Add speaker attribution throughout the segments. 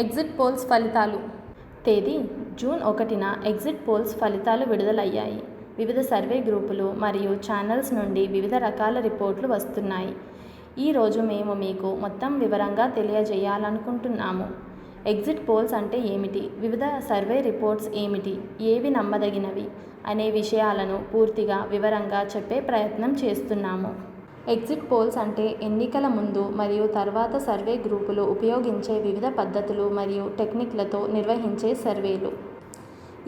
Speaker 1: Exit polls ఫలితాలు. తేదీ June 1న exit polls ఫలితాలు విడుదలయ్యాయి. వివిధ సర్వే గ్రూపులు మరియు ఛానల్స్ నుండి వివిధ రకాల రిపోర్ట్లు వస్తున్నాయి. ఈరోజు మేము మీకు మొత్తం వివరంగా తెలియజేయాలనుకుంటున్నాము. ఎగ్జిట్ పోల్స్ అంటే ఏమిటి, వివిధ సర్వే రిపోర్ట్స్ ఏమిటి, ఏవి నమ్మదగినవి అనే విషయాలను పూర్తిగా వివరంగా చెప్పే ప్రయత్నం చేస్తున్నాము. ఎగ్జిట్ పోల్స్ అంటే ఎన్నికల ముందు మరియు తర్వాత సర్వే గ్రూపులు ఉపయోగించే వివిధ పద్ధతులు మరియు టెక్నిక్లతో నిర్వహించే సర్వేలు.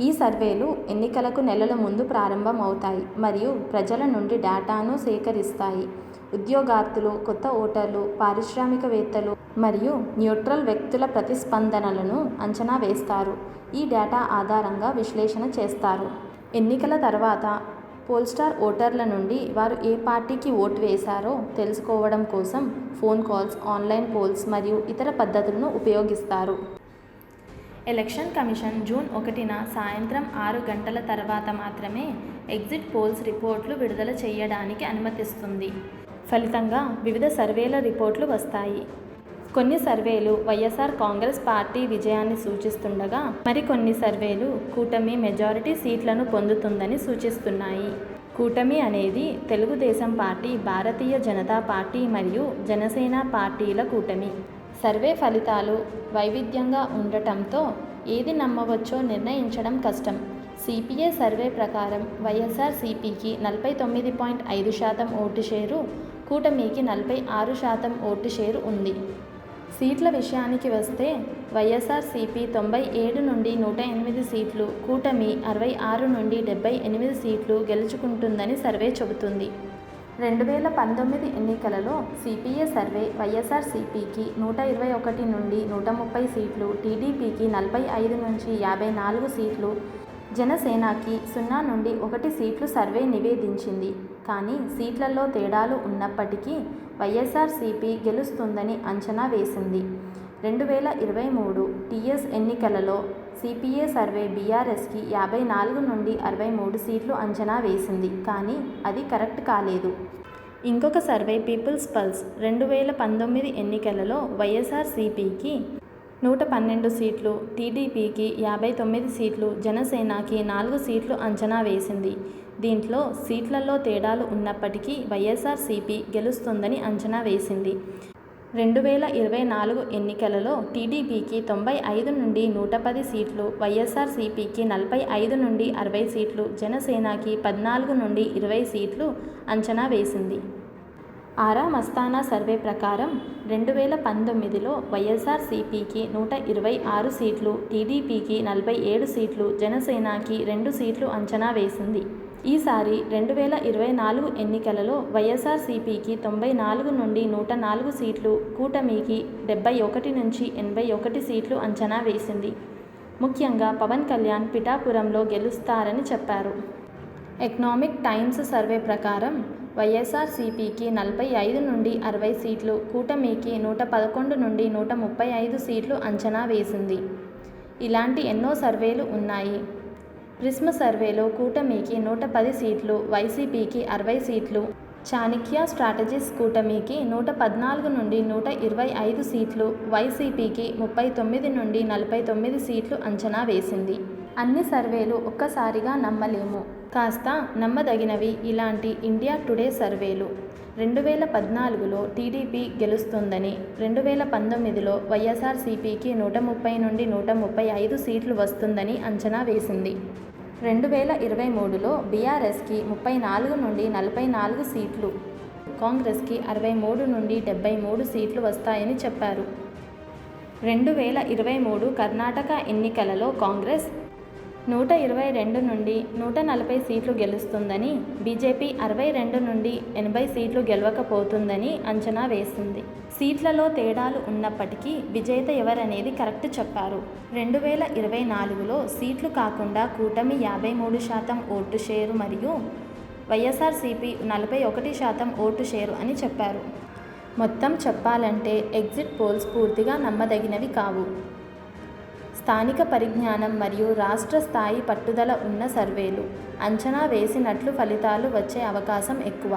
Speaker 1: ఈ సర్వేలు ఎన్నికలకు నెలల ముందు ప్రారంభం అవుతాయి మరియు ప్రజల నుండి డేటాను సేకరిస్తాయి. ఉద్యోగార్థులు, కొత్త ఓటర్లు, పారిశ్రామికవేత్తలు మరియు న్యూట్రల్ వ్యక్తుల ప్రతిస్పందనలను అంచనా వేస్తారు. ఈ డేటా ఆధారంగా విశ్లేషణ చేస్తారు. ఎన్నికల తర్వాత పోల్స్టార్ ఓటర్ల నుండి వారు ఏ పార్టీకి ఓటు వేశారో తెలుసుకోవడం కోసం ఫోన్ కాల్స్, ఆన్లైన్ పోల్స్ మరియు ఇతర పద్ధతులను ఉపయోగిస్తారు. ఎలక్షన్ కమిషన్ జూన్ 1న సాయంత్రం 6 గంటల తర్వాత మాత్రమే ఎగ్జిట్ పోల్స్ రిపోర్ట్లు విడుదల చేయడానికి అనుమతిస్తుంది. ఫలితంగా వివిధ సర్వేల రిపోర్ట్లు వస్తాయి. కొన్ని సర్వేలు వైఎస్ఆర్ కాంగ్రెస్ పార్టీ విజయాన్ని సూచిస్తుండగా, మరికొన్ని సర్వేలు కూటమి మెజారిటీ సీట్లను పొందుతుందని సూచిస్తున్నాయి. కూటమి అనేది తెలుగుదేశం పార్టీ, భారతీయ జనతా పార్టీ మరియు జనసేన పార్టీల కూటమి. సర్వే ఫలితాలు వైవిధ్యంగా ఉండటంతో ఏది నమ్మవచ్చో నిర్ణయించడం కష్టం. సిపిఏ సర్వే ప్రకారం వైఎస్ఆర్సీపీకి 49.5% ఓటు షేరు, కూటమికి 46% ఓటు షేరు ఉంది. సీట్ల విషయానికి వస్తే వైఎస్ఆర్సీపీ 97 నుండి 108 సీట్లు, కూటమి 66 నుండి 78 సీట్లు గెలుచుకుంటుందని సర్వే చెబుతుంది. 2019 ఎన్నికలలో సిపిఏ సర్వే వైఎస్ఆర్సీపీకి 121 నుండి 130 సీట్లు, టీడీపీకి 45 నుంచి 54 సీట్లు, జనసేనకి 0 నుండి 1 సీట్లు సర్వే నివేదించింది. కానీ సీట్లలో తేడాలు ఉన్నప్పటికీ వైఎస్ఆర్సీపీ గెలుస్తుందని అంచనా వేసింది. 2023 టీఎస్ ఎన్నికలలో సిపిఏ సర్వే బీఆర్ఎస్కి 54 నుండి 63 సీట్లు అంచనా వేసింది, కానీ అది కరెక్ట్ కాలేదు. ఇంకొక సర్వే పీపుల్స్ పల్స్ 2019 ఎన్నికలలో వైఎస్ఆర్సీపీకి 112 సీట్లు, టీడీపీకి 59 సీట్లు, జనసేనకి 4 సీట్లు అంచనా వేసింది. దీంట్లో సీట్లలో తేడాలు ఉన్నప్పటికీ వైఎస్ఆర్సీపీ గెలుస్తుందని అంచనా వేసింది. 2024 ఎన్నికలలో టీడీపీకి 95 నుండి 110 సీట్లు, వైఎస్ఆర్సీపీకి 45 నుండి 60 సీట్లు, జనసేనకి 14 నుండి 20 సీట్లు అంచనా వేసింది. ఆరా మస్తానా సర్వే ప్రకారం 2019లో వైఎస్ఆర్సీపీకి 126 సీట్లు, టీడీపీకి 47 సీట్లు, జనసేనకి 2 సీట్లు అంచనా వేసింది. ఈసారి 2024 ఎన్నికలలో వైఎస్ఆర్సీపీకి 94 నుండి 104 సీట్లు, కూటమికి 71 నుంచి 81 సీట్లు అంచనా వేసింది. ముఖ్యంగా పవన్ కళ్యాణ్ పిఠాపురంలో గెలుస్తారని చెప్పారు. ఎకనామిక్ టైమ్స్ సర్వే ప్రకారం వైఎస్ఆర్సీపీకి 45 నుండి 60 సీట్లు, కూటమికి 111 నుండి 135 సీట్లు అంచనా వేసింది. ఇలాంటి ఎన్నో సర్వేలు ఉన్నాయి. ప్రిస్మ సర్వేలో కూటమికి 110 సీట్లు, వైసీపీకి 60 సీట్లు, చాణక్య స్ట్రాటజీస్ కూటమికి 114 నుండి 125 సీట్లు, వైసీపీకి 39 నుండి 49 సీట్లు అంచనా వేసింది. అన్ని సర్వేలు ఒక్కసారిగా నమ్మలేము, కాస్త నమ్మదగినవి ఇలాంటి ఇండియా టుడే సర్వేలు. 2014లో టీడీపీ గెలుస్తుందని, 2019లో వైఎస్ఆర్సీపీకి 130 నుండి 135 సీట్లు వస్తుందని అంచనా వేసింది. 2023లో బీఆర్ఎస్కి 34 నుండి 44 సీట్లు, కాంగ్రెస్కి 63 నుండి 73 సీట్లు వస్తాయని చెప్పారు. 2023 కర్ణాటక ఎన్నికలలో కాంగ్రెస్ 122 నుండి 140 సీట్లు గెలుస్తుందని, బీజేపీ 62 నుండి 80 సీట్లు గెలవకపోతుందని అంచనా వేసింది. సీట్లలో తేడాలు ఉన్నప్పటికీ విజేత ఎవరనేది కరెక్ట్ చెప్పారు. 2024లో సీట్లు కాకుండా కూటమి 53% ఓటు షేరు మరియు వైఎస్ఆర్సీపీ 41% ఓటు షేరు అని చెప్పారు. మొత్తం చెప్పాలంటే ఎగ్జిట్ పోల్స్ పూర్తిగా నమ్మదగినవి కావు. స్థానిక పరిజ్ఞానం మరియు రాష్ట్ర స్థాయి పట్టుదల ఉన్న సర్వేలు. అంచనా వేసినట్లు ఫలితాలు వచ్చే అవకాశం ఎక్కువ.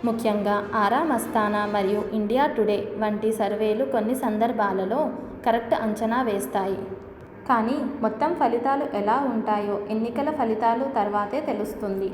Speaker 1: ముఖ్యంగా ఆరా మస్తానా మరియు ఇండియా టుడే వంటి సర్వేలు కొన్ని సందర్భాలలో కరెక్ట్ అంచనా వేస్తాయి. కానీ మొత్తం ఫలితాలు ఎలా ఉంటాయో ఎన్నికల ఫలితాలు తర్వాతే తెలుస్తుంది.